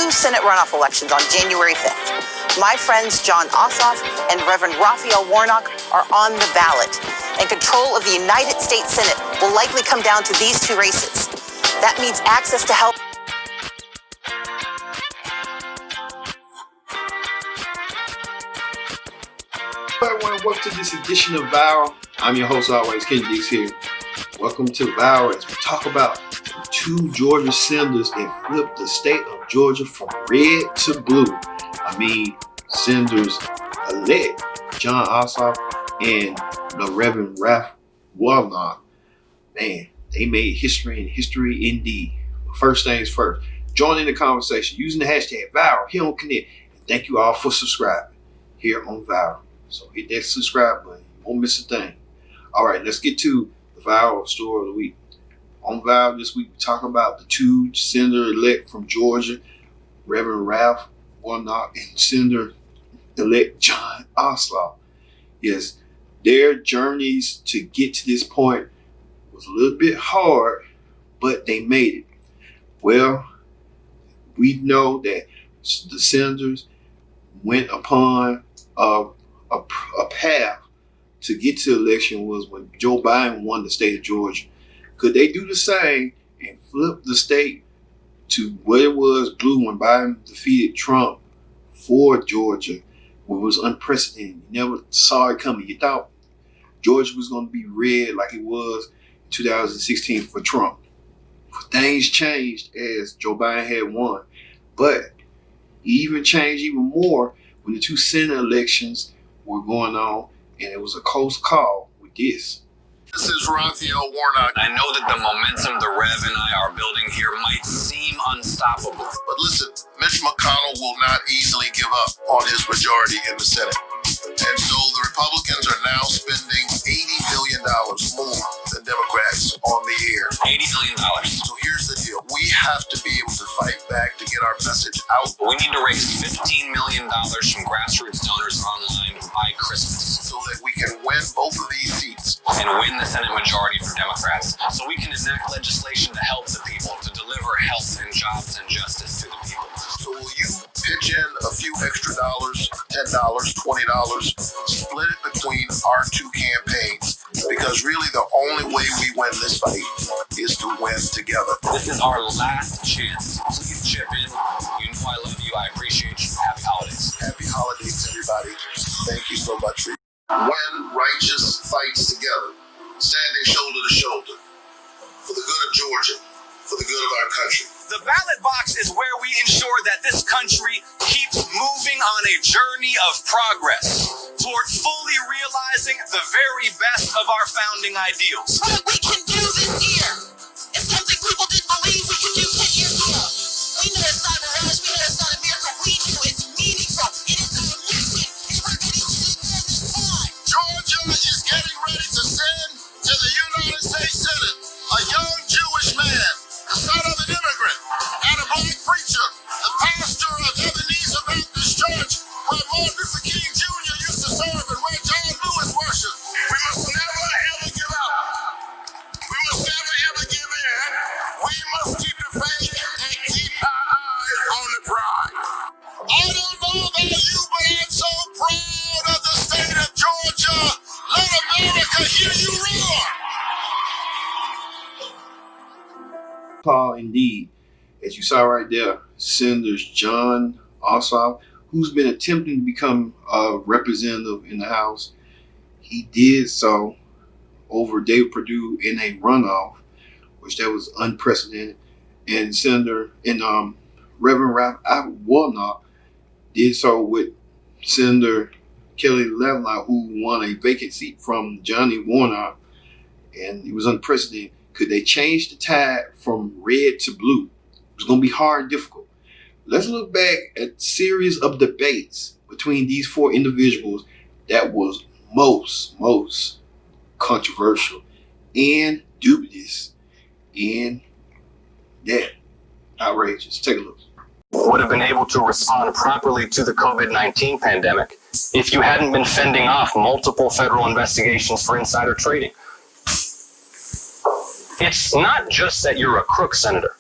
two Senate runoff elections on January 5th. My friends John Ossoff and Reverend Raphael Warnock are on the ballot, and control of the United States Senate will likely come down to these two races. That means access to health. Hello everyone, welcome to this edition of Viral. I'm your host always, Kenny Dix here. Welcome to Viral as we talk about the two Georgia senators that flipped the state of Georgia from red to blue. I mean, senators-elect John Ossoff and the Reverend Raph Warnock. Man, they made history, and history indeed. But first things first, join in the conversation using the hashtag Viral here on Connect. And thank you all for subscribing here on Viral. So hit that subscribe button. You won't miss a thing. All right, let's get to the viral story of the week. On Viral this week, we talk about the two senator-elect from Georgia, Reverend Raph Warnock and Senator-elect John Ossoff. Yes, their journeys to get to this point was a little bit hard, but they made it. Well, we know that the senators went upon a path to get to election was when Joe Biden won the state of Georgia. Could they do the same and flip the state to what it was blue when Biden defeated Trump for Georgia? It was unprecedented. You never saw it coming. You thought Georgia was going to be red like it was in 2016 for Trump. Things changed as Joe Biden had won, but it even changed even more when the two Senate elections were going on, and it was a close call with this. This is Raphael Warnock. I know that the momentum the Rev and I are building here might seem unstoppable. But listen, Mitch McConnell will not easily give up on his majority in the Senate. And so the Republicans are now spending $80 billion more than Democrats on the air. $80 billion. So here's the deal. We have to be able to fight back to get our message out. We need to raise $15 million from grassroots donors online by Christmas so that we can win both of these seats and win the Senate majority for Democrats, so we can enact legislation to help the people, to deliver health and jobs and justice to the people. So will you pitch in a few extra dollars, $10, $20, split it between our two campaigns, because really the only way we win this fight is to win together. This is our last chance. Please chip in. You know I love you. I appreciate you. Happy holidays. Happy holidays, everybody. Thank you so much. When righteous fights together, standing shoulder to shoulder, for the good of Georgia, for the good of our country. The ballot box is where we ensure that this country keeps moving on a journey of progress toward fully realizing the very best of our founding ideals. What we can do this year is something people didn't believe we could do 10 years ago. We know it's not a rush, we know it's not a miracle, we know it's meaningful. It is our mission, and we're getting to it this time. Georgia is getting ready to send to the United States Senate a young Jewish man, the son of an immigrant, and a black preacher, the pastor of Ebenezer Baptist Church, where Martin Luther King Jr. used to serve and where John Lewis worshiped. We must never ever give up. We must never ever give in. We must keep the faith and keep our eyes on the prize. I don't know about you, but I'm so proud of the state of Georgia. Let America hear you roar. Paul, indeed, as you saw right there, Senators John Ossoff, who's been attempting to become a representative in the House, he did so over David Perdue in a runoff, which that was unprecedented. And Reverend Raph Warnock did so with Senator Kelly Loeffler, who won a vacant seat from Johnny Warnock, and it was unprecedented. Could they change the tide from red to blue? It was going to be hard and difficult. Let's look back at a series of debates between these four individuals that was most controversial and dubious and that outrageous. Take a look. Would have been able to respond properly to the COVID-19 pandemic if you hadn't been fending off multiple federal investigations for insider trading. It's not just that you're a crook, Senator.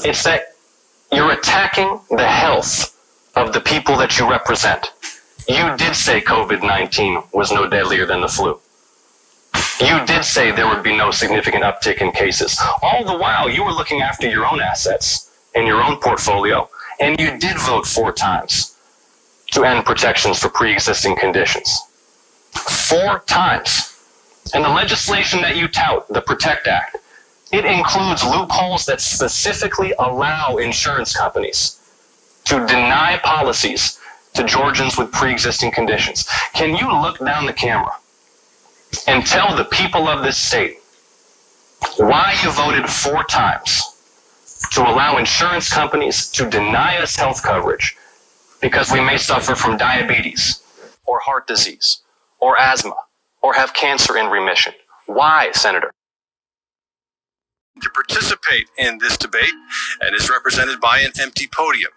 It's that You're attacking the health of the people that you represent. You did say COVID-19 was no deadlier than the flu. You did say there would be no significant uptick in cases. All the while, you were looking after your own assets and your own portfolio, and you did vote 4 times to end protections for pre-existing conditions. 4 times. And the legislation that you tout, the PROTECT Act, it includes loopholes that specifically allow insurance companies to deny policies to Georgians with pre-existing conditions. Can you look down the camera and tell the people of this state why you voted 4 times to allow insurance companies to deny us health coverage because we may suffer from diabetes or heart disease or asthma or have cancer in remission? Why, Senator? To participate in this debate and is represented by an empty podium.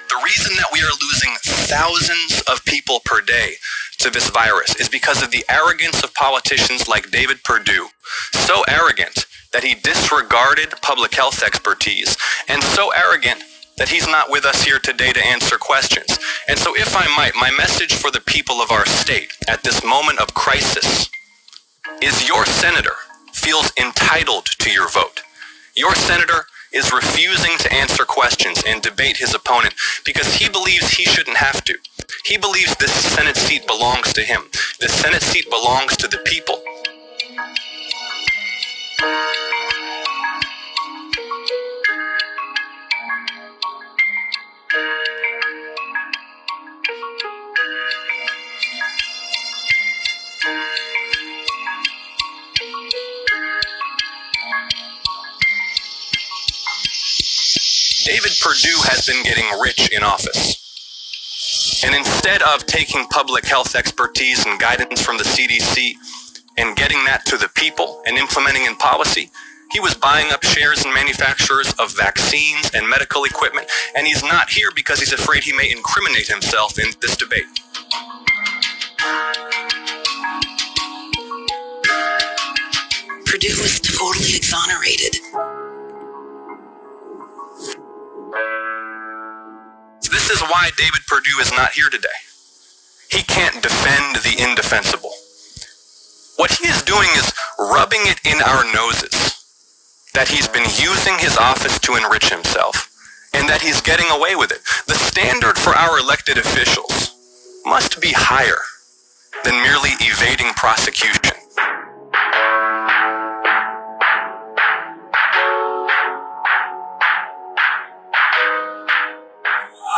The reason that we are losing thousands of people per day to this virus is because of the arrogance of politicians like David Perdue, so arrogant that he disregarded public health expertise, and so arrogant that he's not with us here today to answer questions. And so if I might, my message for the people of our state at this moment of crisis is your senator feels entitled to your vote. Your senator is refusing to answer questions and debate his opponent because he believes he shouldn't have to. He believes this Senate seat belongs to him. This Senate seat belongs to the people. David Perdue has been getting rich in office. And instead of taking public health expertise and guidance from the CDC and getting that to the people and implementing in policy, he was buying up shares in manufacturers of vaccines and medical equipment, and he's not here because he's afraid he may incriminate himself in this debate. Perdue was totally exonerated. This is why David Perdue is not here today. He can't defend the indefensible. What he is doing is rubbing it in our noses that he's been using his office to enrich himself and that he's getting away with it. The standard for our elected officials must be higher than merely evading prosecution.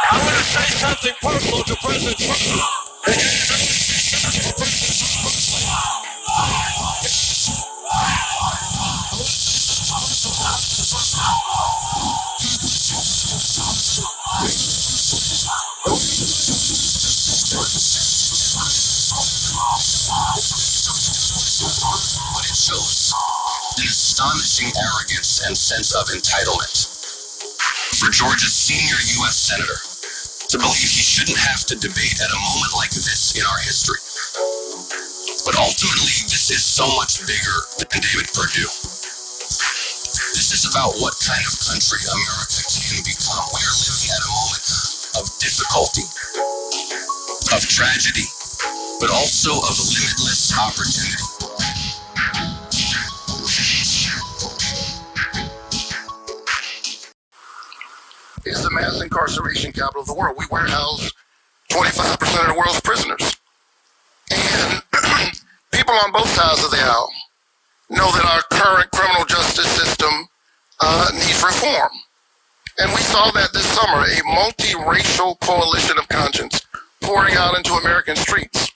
I want to say something personal to President Trump. But it shows an astonishing arrogance and sense of entitlement for Georgia's senior U.S. senator to believe he shouldn't have to debate at a moment like this in our history. But ultimately, this is so much bigger than David Perdue. This is about what kind of country America can become. We are living at a moment of difficulty, of tragedy, but also of limitless opportunity. It's the mass incarceration capital of the world. We warehouse 25% of the world's prisoners. And people on both sides of the aisle know that our current criminal justice system needs reform. And we saw that this summer, a multiracial coalition of conscience pouring out into American streets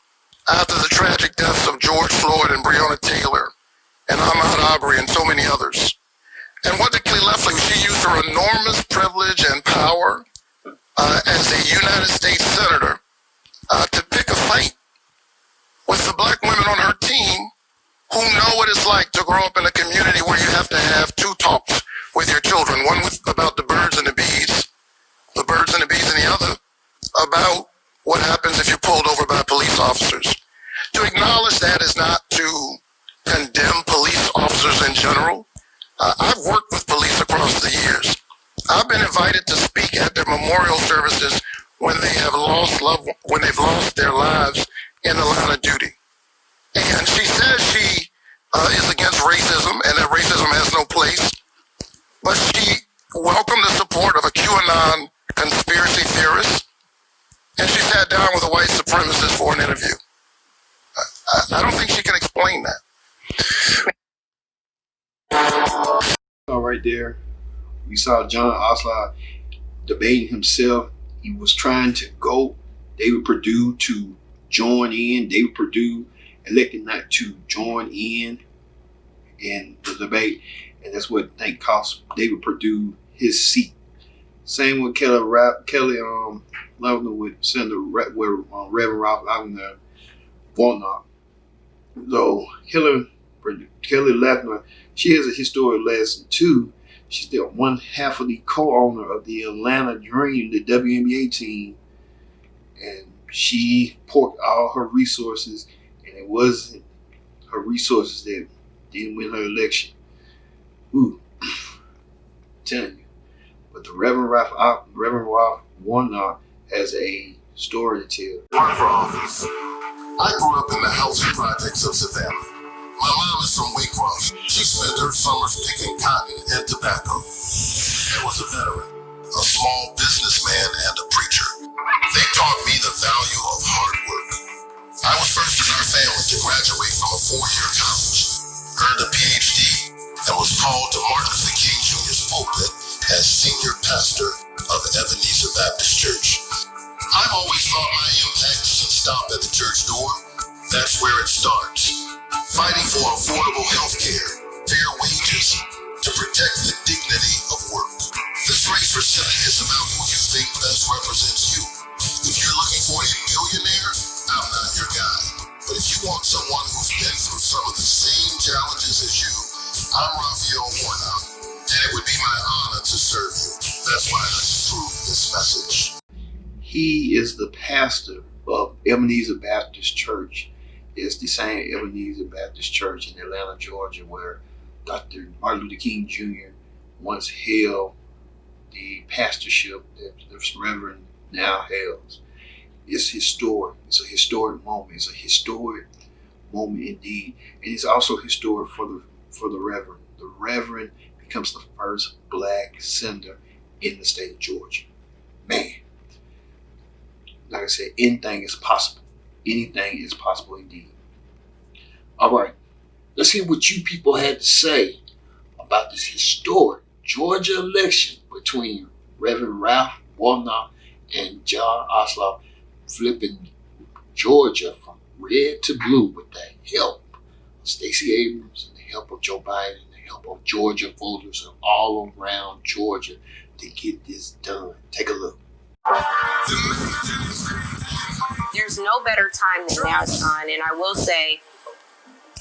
after the tragic deaths of George Floyd and Breonna Taylor and Ahmaud Arbery and so many others. And what did Kelly Loeffler? She used her enormous privilege and power as a United States senator to pick a fight with the black women on her team who know what it's like to grow up in a community where you have to have 2 talks with your children. One about the birds and the bees, and the other about what happens if you're pulled over by police officers. To acknowledge that is not to general. I've worked with police across the years. I've been invited to speak at their memorial services when they've lost their lives in the line of duty. And she says she is against racism and that racism has no place, but she welcomed the support of a QAnon conspiracy theorist, and she sat down with a white supremacist for an interview. I don't think she can explain that. All right there, we saw John Ossoff debating himself. He was trying to go David Perdue to join in. David Perdue elected not to join in the debate, and that's what I think cost David Perdue his seat. Same with Kelly Lavender with Senator Reverend Ralph Lavender Warnock. Though Kelly Lavender, she has a historic lesson too. She's the one half of the co-owner of the Atlanta Dream, the WNBA team, and she poured all her resources, and it wasn't her resources that didn't win her election. Ooh, I'm telling you. But the Reverend Ralph Warnock has a story to tell. Run for office. I grew up in the housing projects of Savannah. My mom is from Waycross. She spent her summers picking cotton and tobacco. I was a veteran, a small businessman, and a preacher. They taught me the value of hard work. I was first in our family to graduate from a 4-year college, earned a PhD, and was called to Martin Luther King Jr.'s pulpit as senior pastor of Ebenezer Baptist Church. I've always thought my impact doesn't stop at the church door. That's where it starts. Fighting for affordable health care, fair wages, to protect the dignity of work. This race for Senate is about who you think best represents you. If you're looking for a millionaire, I'm not your guy. But if you want someone who's been through some of the same challenges as you, I'm Raphael Warnock, and it would be my honor to serve you. That's why I approve this message. He is the pastor of Ebenezer Baptist Church. It's the same Ebenezer Baptist Church in Atlanta, Georgia, where Dr. Martin Luther King Jr. once held the pastorship that this Reverend now holds. It's historic. It's a historic moment. It's a historic moment indeed, and it's also historic for the Reverend. The Reverend becomes the first black senator in the state of Georgia. Man, like I said, anything is possible. Anything is possible indeed. All right, let's hear what you people had to say about this historic Georgia election between Reverend Ralph Warnock and John Ossoff, flipping Georgia from red to blue with the help of Stacey Abrams and the help of Joe Biden and the help of Georgia voters of all around Georgia to get this done. Take a look. There's no better time than now, Sean, and I will say,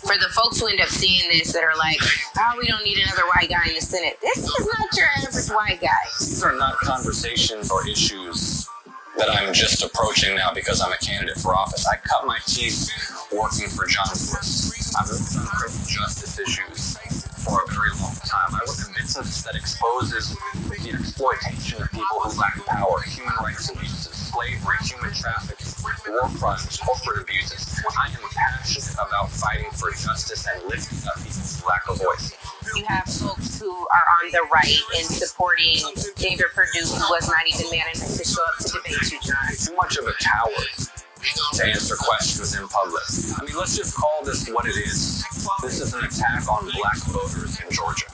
for the folks who end up seeing this that are like, oh, we don't need another white guy in the Senate. This is not your average white guy. These are not conversations or issues that I'm just approaching now because I'm a candidate for office. I cut my teeth working for John Lewis. I've worked on criminal justice issues for a very long time. I work in business that exposes the exploitation of people who lack power, human rights abuses, slavery, human trafficking, war crimes, corporate abuses. I am passionate about fighting for justice and lifting up people who lack a voice. You have folks who are on the right and supporting David Perdue, who was not even man enough to show up to debate you, John. Too much of a coward to answer questions in public. I mean, let's just call this what it is. This is an attack on black voters in Georgia.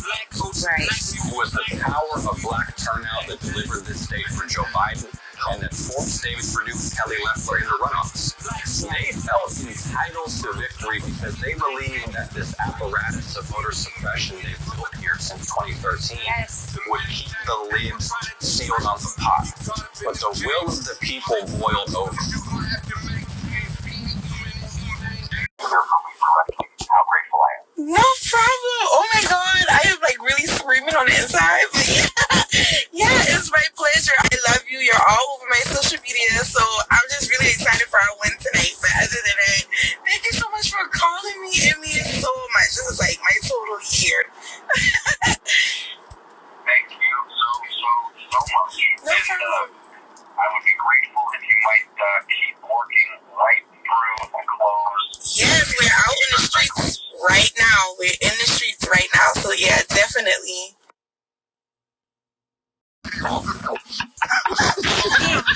Right. It was the power of black turnout that delivered this state for Joe Biden and that forced David Perdue and Kelly Loeffler into runoffs. They felt entitled to victory because they believed that this apparatus of voter suppression they've built here since 2013 would keep the lid sealed on the pot. But the will of the people boiled over. How grateful I am. No problem. Oh my God, I am like really screaming on the inside. Yeah, it's my pleasure. I love you. You're all over my social media, so I'm just really excited for our win tonight. But other than that, thank you so much for calling me. It means so much. This is like my total year. because we're out in the streets right now. We're in the streets right now. So yeah, definitely. Good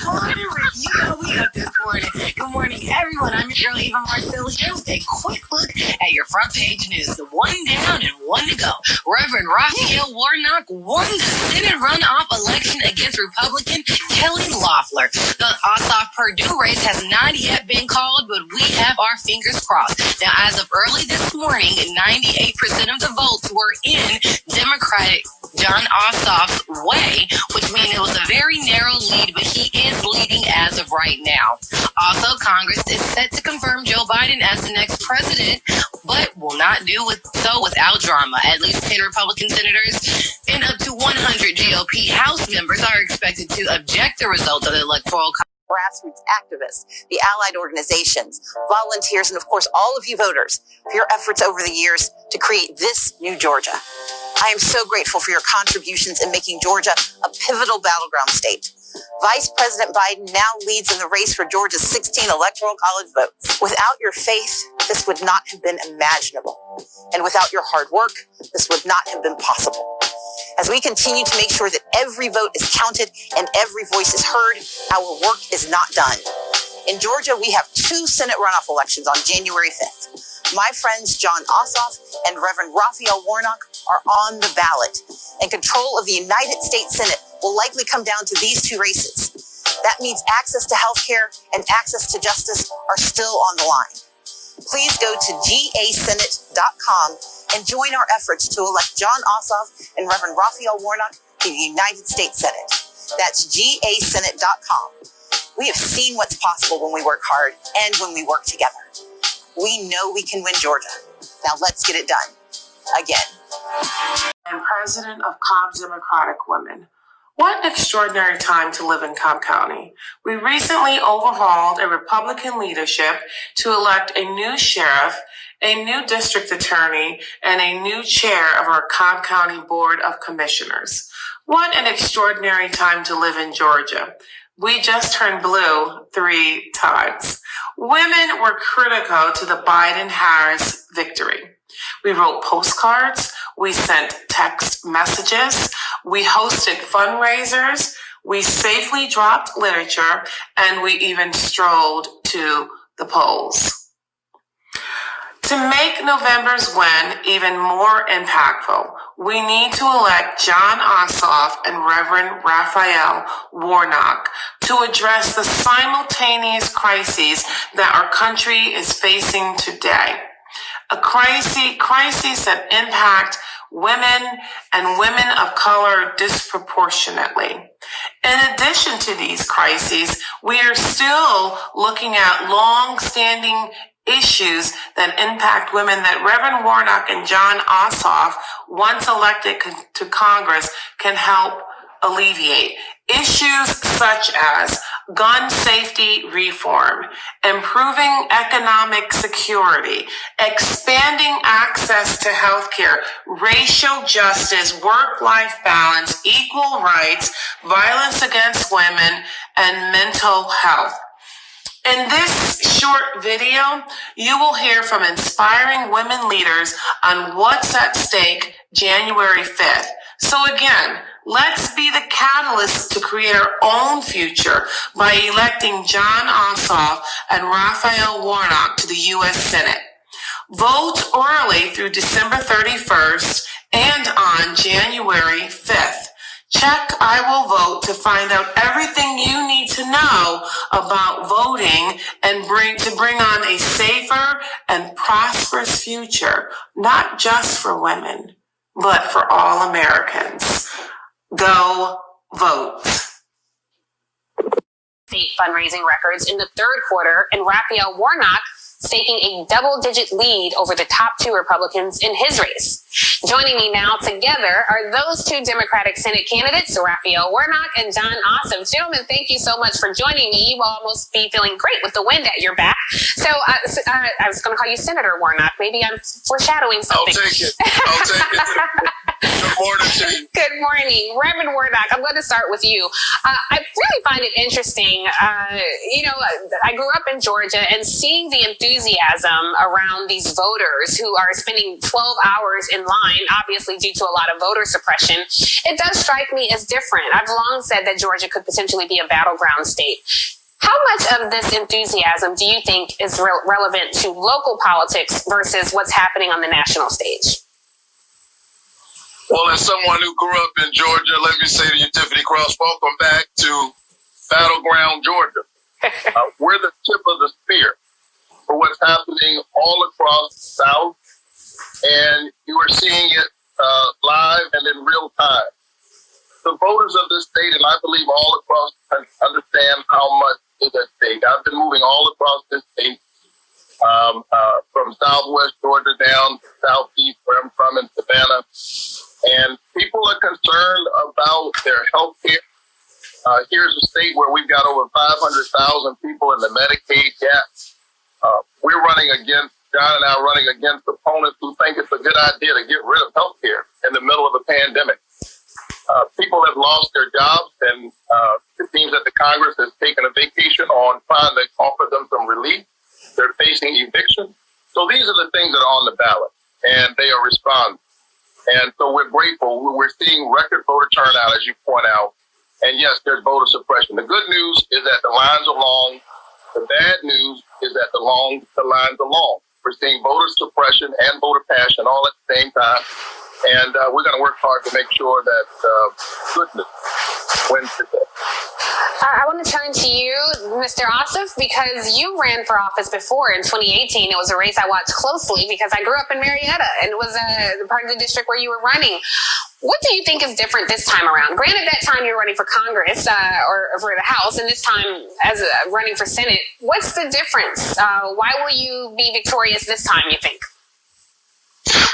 morning, Rick. You know we up this morning. Good morning, everyone. I'm your girl, Eva Marcel, here with a quick look at your front page news. The one down and one to go. Reverend Raphael Warnock won the Senate runoff election against Republican Kelly Loeffler. The Ossoff Purdue race has not yet been called, but we have our fingers crossed. Now, as of early this morning, 98% of the votes were in Democratic John Ossoff's way, which means it was a very narrow lead, but he is leading as of right now. Also, Congress is set to confirm Joe Biden as the next president, but will not do so without drama. At least 10 Republican senators and up to 100 GOP House members are expected to object the results of the electoral grassroots activists, the allied organizations, volunteers, and of course, all of you voters for your efforts over the years to create this new Georgia. I am so grateful for your contributions in making Georgia a pivotal battleground state. Vice President Biden now leads in the race for Georgia's 16 electoral college votes. Without your faith, this would not have been imaginable. And without your hard work, this would not have been possible. As we continue to make sure that every vote is counted and every voice is heard, our work is not done. In Georgia, we have 2 Senate runoff elections on January 5th. My friends John Ossoff and Reverend Raphael Warnock are on the ballot, and control of the United States Senate will likely come down to these 2 races. That means access to health care and access to justice are still on the line. Please go to gasenate.com and join our efforts to elect John Ossoff and Reverend Raphael Warnock to the United States Senate. That's gasenate.com. We have seen what's possible when we work hard and when we work together. We know we can win Georgia. Now let's get it done. Again. I'm president of Cobb Democratic Women. What an extraordinary time to live in Cobb County. We recently overhauled a Republican leadership to elect a new sheriff, a new district attorney, and a new chair of our Cobb County Board of Commissioners. What an extraordinary time to live in Georgia. We just turned blue 3 times. Women were critical to the Biden-Harris victory. We wrote postcards, we sent text messages, we hosted fundraisers, we safely dropped literature, and we even strolled to the polls. To make November's win even more impactful, we need to elect John Ossoff and Reverend Raphael Warnock to address the simultaneous crises that our country is facing today. A crises that impact women and women of color disproportionately. In addition to these crises, we are still looking at long-standing issues that impact women that Reverend Warnock and John Ossoff, once elected to Congress, can help alleviate. Issues such as gun safety reform, improving economic security, expanding access to healthcare, racial justice, work-life balance, equal rights, violence against women, and mental health. In this short video, you will hear from inspiring women leaders on what's at stake January 5th. So again, let's be the catalyst to create our own future by electing John Ossoff and Raphael Warnock to the U.S. Senate. Vote early through December 31st and on January 5th. Check I Will Vote to find out everything you need to know about voting and bring on a safer and prosperous future, not just for women, but for all Americans. Go vote. State fundraising records in the 3rd quarter, and Raphael Warnock staking a double-digit lead over the top 2 Republicans in his race. Joining me now together are those two Democratic Senate candidates, Raphael Warnock and John Ossoff. Gentlemen, thank you so much for joining me. You will almost be feeling great with the wind at your back. So I was going to call you Senator Warnock. Maybe I'm foreshadowing something. I'll take it. Good morning to you. Good morning. Reverend Warnock, I'm going to start with you. I really find it interesting. I grew up in Georgia, and seeing the enthusiasm around these voters who are spending 12 hours in line, obviously due to a lot of voter suppression, it does strike me as different. I've long said that Georgia could potentially be a battleground state. How much of this enthusiasm do you think is relevant to local politics versus what's happening on the national stage? Well, as someone who grew up in Georgia, let me say to you, Tiffany Cross, welcome back to Battleground Georgia. We're the tip of the spear for what's happening all across the South, and you are seeing it live and in real time. The voters of this state, and I believe all across the country, understand how much is at stake. I've been moving all across this state, from Southwest Georgia down to Southeast, where I'm from, in Savannah. And people are concerned about their health care. Here's a state where we've got over 500,000 people in the Medicaid gap. John and I are running against opponents who think it's a good idea to get rid of health care in the middle of a pandemic. People have lost their jobs, and it seems that the Congress has taken a vacation on trying to offer them some relief. They're facing eviction. So these are the things that are on the ballot, and they are responding. And so we're grateful. We're seeing record voter turnout, as you point out. And yes, there's voter suppression. The good news is that the lines are long. The bad news is that the lines are long. We're seeing voter suppression and voter passion all at the same time. And we're going to work hard to make sure that goodness wins today. I want to turn to you, Mr. Ossoff, because you ran for office before in 2018. It was a race I watched closely because I grew up in Marietta, and it was a part of the district where you were running. What do you think is different this time around? Granted, that time you were running for Congress or for the House, and this time as running for Senate. What's the difference? Why will you be victorious this time, you think?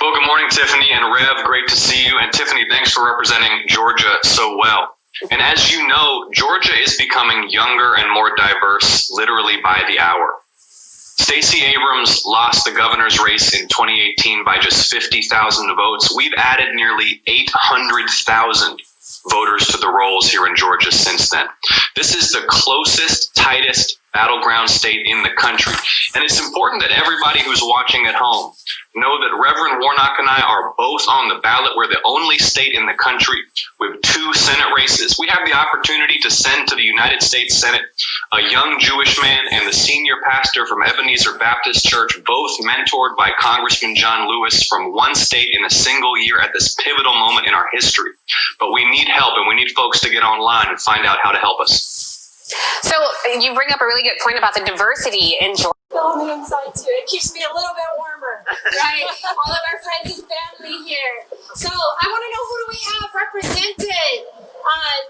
Well, good morning, Tiffany and Rev. Great to see you. And Tiffany, thanks for representing Georgia so well. And as you know, Georgia is becoming younger and more diverse literally by the hour. Stacey Abrams lost the governor's race in 2018 by just 50,000 votes. We've added nearly 800,000 voters to the rolls here in Georgia since then. This is the closest, tightest battleground state in the country. And it's important that everybody who's watching at home know that Reverend Warnock and I are both on the ballot. We're the only state in the country with 2 Senate races. We have the opportunity to send to the United States Senate a young Jewish man and the senior pastor from Ebenezer Baptist Church, both mentored by Congressman John Lewis from one state in a single year at this pivotal moment in our history. But we need help, and we need folks to get online and find out how to help us. So you bring up a really good point about the diversity in Georgia. On the inside too. It keeps me a little bit warmer, right? All of our friends and family here. So I want to know, who do we have represented?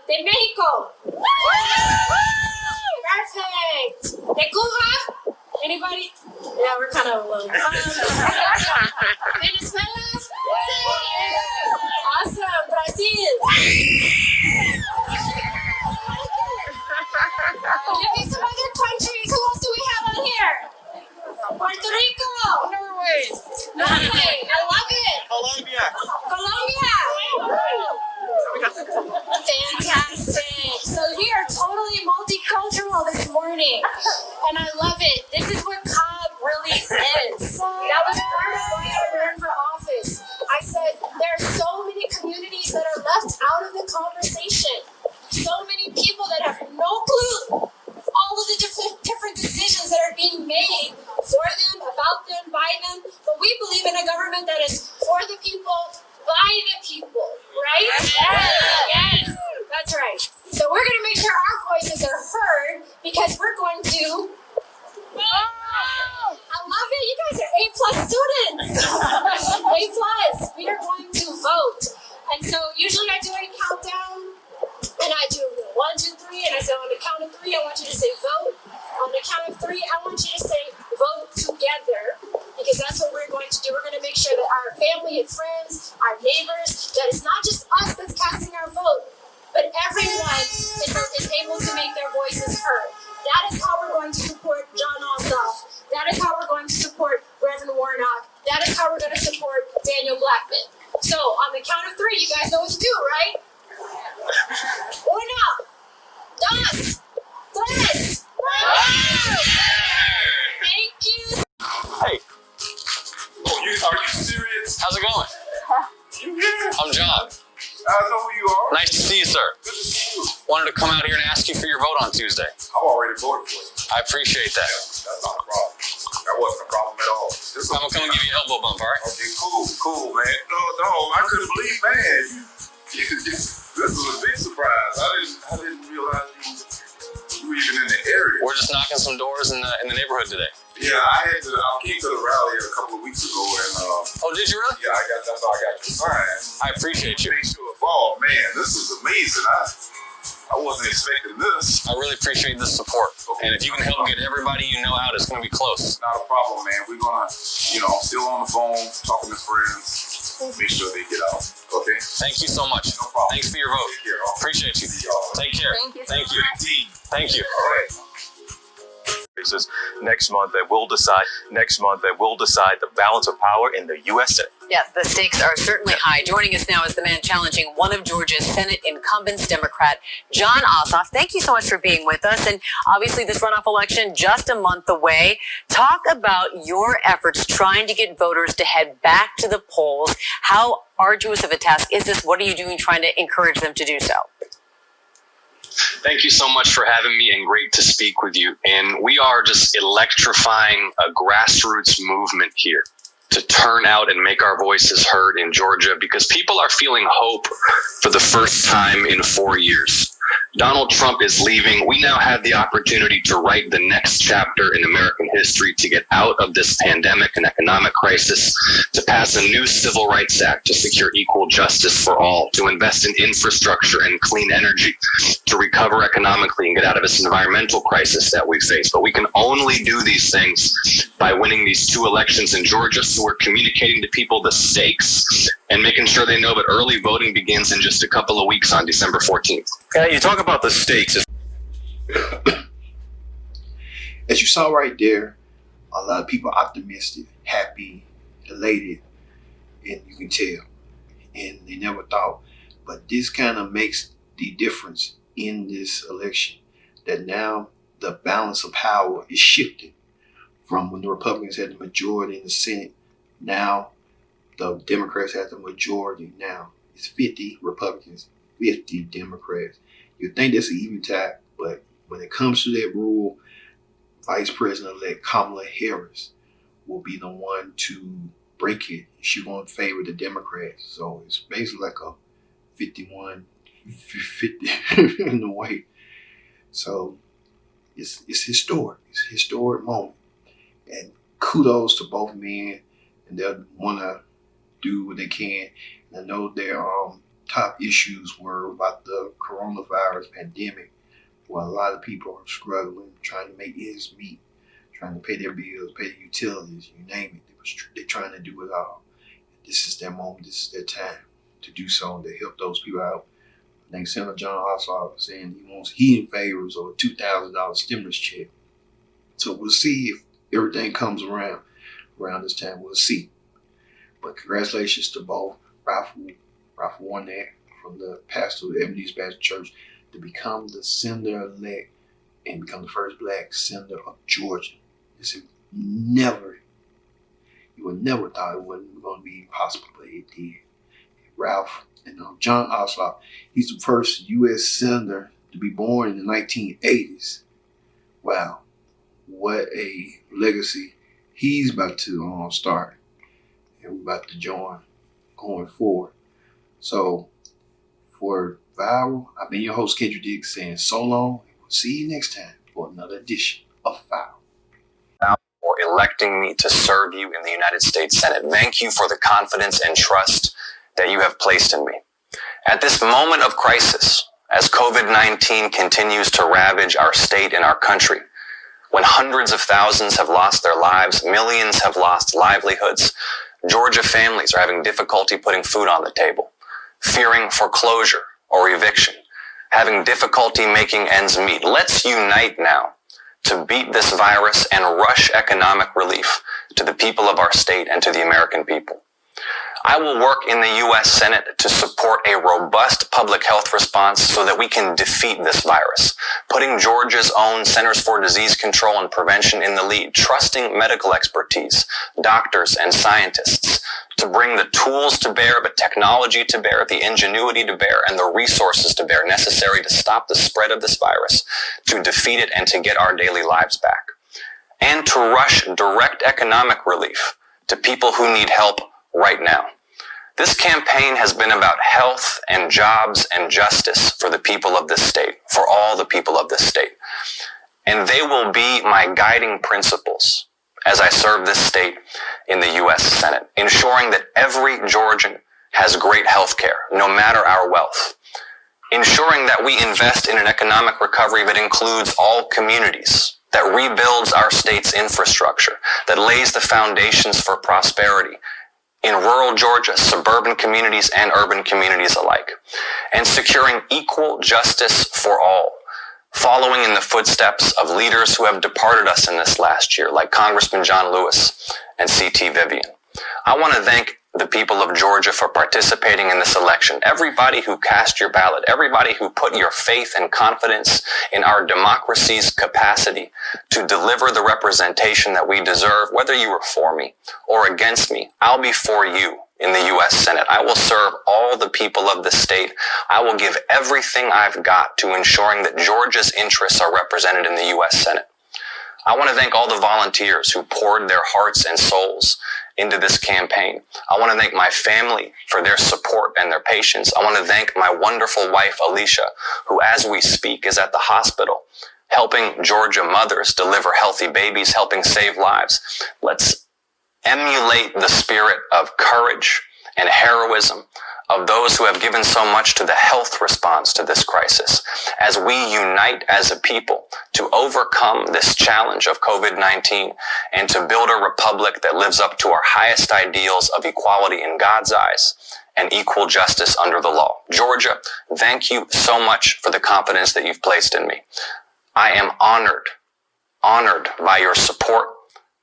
De Mexico. Perfect. De Cuba. Anybody? Yeah, we're kind of alone. Venezuela. Awesome. Brazil. Give me some other countries. Who else do we have on here? Puerto Rico. Norway. I love it. Colombia. Fantastic. So we are totally multicultural this morning. And I love it. This is what Cobb really is. That was part of why I ran for office. I said there are so many communities that are left out of the conversation. So many people that have no clue all of the different decisions that are being made for them, about them, by them. But we believe in a government that is for the people, by the people, right? Yes. That's right. So we're going to make sure our voices are heard, because we're going to... I love it. You guys are A+ students. A+. We are going to vote. And so usually I do a countdown. And I do 1, 2, 3, and I say on the count of 3, I want you to say vote. On the count of 3, I want you to say vote together, because that's what we're going to do. We're going to make sure that our family family and friends, our neighbors, that it's not just us that's casting our vote, but everyone is able to make their voices heard. That is how we're going to support John Ossoff. That is how we're going to support Reverend Warnock. That is how we're going to support Daniel Blackman. So on the count of 3, you guys know what to do, right? 1, 2, 3. Thank you. Hey. Oh, are you serious? How's it going? I'm John. I know who you are. Nice to see you, sir. Good to see you. Wanted to come out here and ask you for your vote on Tuesday. I've already voted for you. I appreciate that. That's not a problem. That wasn't a problem at all. I'm gonna come and give you an elbow bump, all right? Okay, cool, man. No, I couldn't believe, man. This was a big surprise. I didn't realize you were even in the area. We're just knocking some doors in the neighborhood today. Yeah, I came to the rally a couple of weeks ago, and oh, did you really? Yeah, that's how I got your sign. I appreciate you. Make sure, oh man, this is amazing. I wasn't expecting this. I really appreciate the support. Okay. And if you can help get everybody you know out, it's going to be close. Not a problem, man. We're going to, I'm still on the phone, talking to friends, make sure they get out. Okay? Thank you so much. No problem. Thanks for your vote. Take care. Appreciate you. Take care. Thank you. Thank you. All right. Next month, they will decide the balance of power in the U.S. Senate. Yes, the stakes are certainly high. Joining us now is the man challenging one of Georgia's Senate incumbents, Democrat John Ossoff. Thank you so much for being with us. And obviously this runoff election just a month away. Talk about your efforts trying to get voters to head back to the polls. How arduous of a task is this? What are you doing trying to encourage them to do so? Thank you so much for having me, and great to speak with you. And we are just electrifying a grassroots movement here to turn out and make our voices heard in Georgia, because people are feeling hope for the first time in 4 years. Donald Trump is leaving. We now have the opportunity to write the next chapter in American history, to get out of this pandemic and economic crisis, to pass a new Civil Rights Act to secure equal justice for all, to invest in infrastructure and clean energy, to recover economically and get out of this environmental crisis that we face. But we can only do these things by winning these 2 elections in Georgia. So we're communicating to people the stakes and making sure they know that early voting begins in just a couple of weeks on December 14th. You talk about the stakes. As you saw right there, a lot of people optimistic, happy, elated, and you can tell. And they never thought. But this kind of makes the difference in this election, that now the balance of power is shifting from when the Republicans had the majority in the Senate. Now the Democrats have the majority. Now it's 50 Republicans, 50 Democrats. You think that's an even tie, but when it comes to that rule, Vice President-elect Kamala Harris will be the one to break it. She won't favor the Democrats. So it's basically like a 51-50 in a way. So it's historic. It's a historic moment. And kudos to both men. And they'll want to do what they can. And I know their top issues were about the coronavirus pandemic, where a lot of people are struggling, trying to make ends meet, trying to pay their bills, pay their utilities, you name it. They're trying to do it all. This is their moment. This is their time to do so and to help those people out. I think Senator John Ossoff was saying he in favors of a $2,000 stimulus check. So we'll see if everything comes around this time. We'll see. But congratulations to both Ralph Warnock from the pastor of Ebenezer Baptist Church to become the senator-elect and become the first black senator of Georgia. You would never thought it wasn't going to be possible, but it did. Ralph and John Ossoff, he's the first U.S. senator to be born in the 1980s. Wow, what a legacy he's about to start, and we're about to join going forward. So for Viral, I've been your host, Kendrick Dix, saying so long, and we'll see you next time for another edition of Viral. For electing me to serve you in the United States Senate. Thank you for the confidence and trust that you have placed in me. At this moment of crisis, as COVID-19 continues to ravage our state and our country, when hundreds of thousands have lost their lives, millions have lost livelihoods, Georgia families are having difficulty putting food on the table, fearing foreclosure or eviction, having difficulty making ends meet. Let's unite now to beat this virus and rush economic relief to the people of our state and to the American people. I will work in the U.S. Senate to support a robust public health response so that we can defeat this virus, putting Georgia's own Centers for Disease Control and Prevention in the lead, trusting medical expertise, doctors, and scientists to bring the tools to bear, the technology to bear, the ingenuity to bear, and the resources to bear necessary to stop the spread of this virus, to defeat it, and to get our daily lives back. And to rush direct economic relief to people who need help right now. This campaign has been about health and jobs and justice for the people of this state, for all the people of this state. And they will be my guiding principles as I serve this state in the U.S. Senate, ensuring that every Georgian has great health care, no matter our wealth. Ensuring that we invest in an economic recovery that includes all communities, that rebuilds our state's infrastructure, that lays the foundations for prosperity in rural Georgia, suburban communities, and urban communities alike, and securing equal justice for all, following in the footsteps of leaders who have departed us in this last year, like Congressman John Lewis and C.T. Vivian. I want to thank the people of Georgia for participating in this election. Everybody who cast your ballot, everybody who put your faith and confidence in our democracy's capacity to deliver the representation that we deserve, whether you were for me or against me, I'll be for you in the U.S. Senate. I will serve all the people of the state. I will give everything I've got to ensuring that Georgia's interests are represented in the U.S. Senate. I want to thank all the volunteers who poured their hearts and souls into this campaign. I want to thank my family for their support and their patience. I want to thank my wonderful wife, Alicia, who as we speak is at the hospital, helping Georgia mothers deliver healthy babies, helping save lives. Let's emulate the spirit of courage and heroism of those who have given so much to the health response to this crisis, as we unite as a people to overcome this challenge of COVID-19 and to build a republic that lives up to our highest ideals of equality in God's eyes and equal justice under the law. Georgia, thank you so much for the confidence that you've placed in me. I am honored by your support,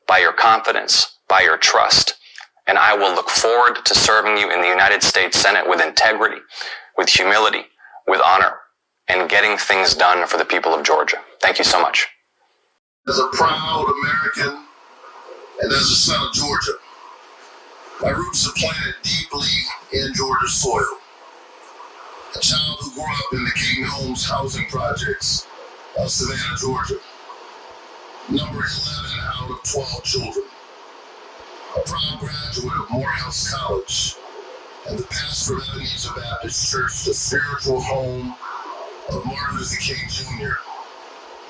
by your confidence, by your trust. And I will look forward to serving you in the United States Senate with integrity, with humility, with honor, and getting things done for the people of Georgia. Thank you so much. As a proud American and as a son of Georgia, my roots are planted deeply in Georgia's soil. A child who grew up in the King Homes housing projects of Savannah, Georgia. Number 11 out of 12 children. A proud graduate of Morehouse College and the pastor of Ebenezer Baptist Church, the spiritual home of Martin Luther King Jr.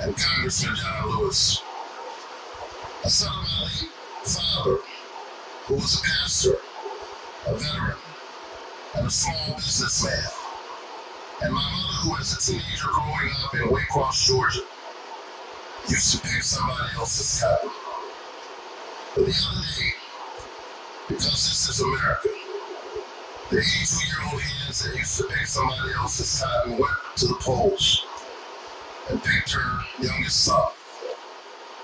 and Congressman John Lewis. A son of my late father, who was a pastor, a veteran, and a small businessman. And my mother, who as a teenager growing up in Waycross, Georgia, used to pick somebody else's cotton. But the other day, because this is America, the 82-year-old hands that used to pick somebody else's cotton went to the polls and picked her youngest son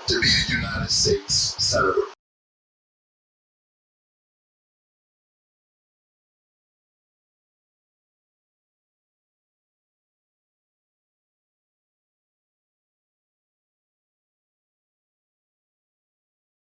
to be a United States Senator.